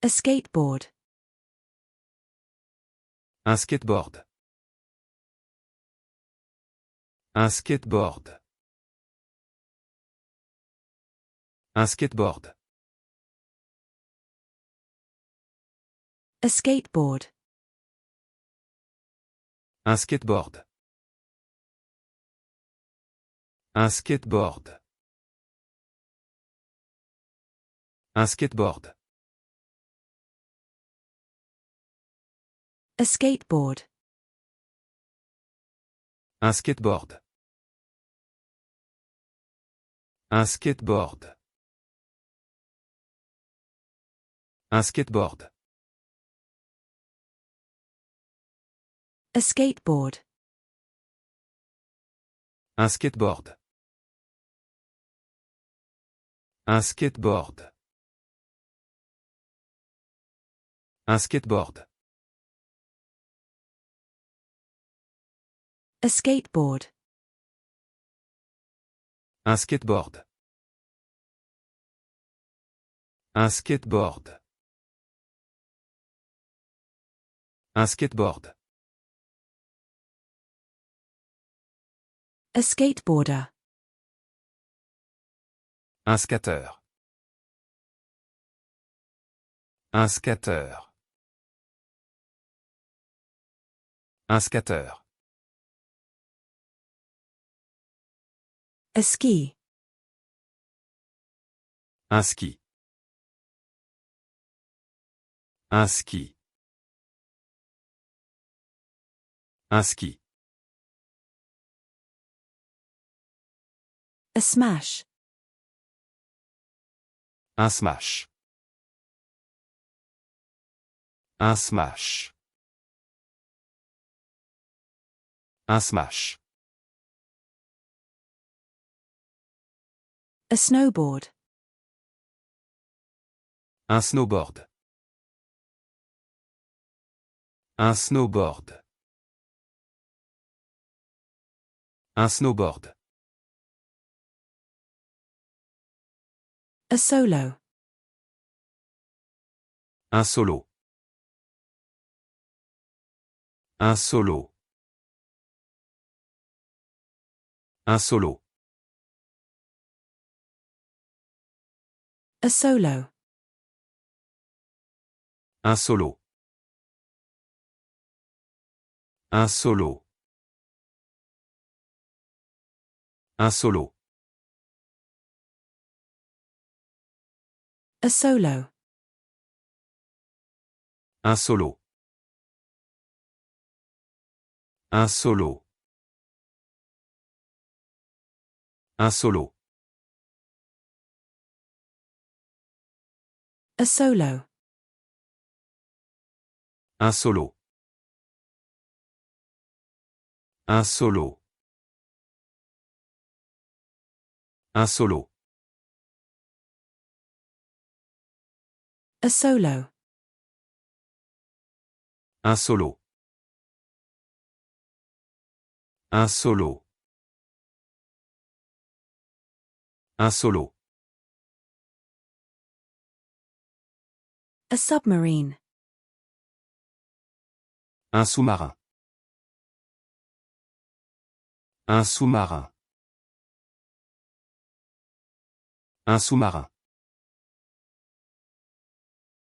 A skateboard. Un skateboard. Un skateboard. Un skateboard. A skateboard. Un skateboard. Un skateboard. Un skateboard. A skateboard. Un skateboard. Un skateboard. Un skateboard. A skateboard. Un skateboard. Un skateboard. Un skateboard. A skateboard. Un skateboard. Un skateboard. Un skateboard. A skateboarder. Un skateur. Un skateur. Un skateur. A ski. Un ski. Un ski. Un ski. A smash. Un smash. Un smash. Un smash. A snowboard. Un snowboard. Un snowboard. Un snowboard. A solo. Un solo. Un solo. Un solo. A solo. Un solo. Un solo. Un solo. A solo. Un solo. Un solo. Un solo. A solo. Un solo. Un solo. Un solo. A solo. Un solo. Un solo. Un solo. A submarine. Un sous-marin. Un sous-marin. Un sous-marin.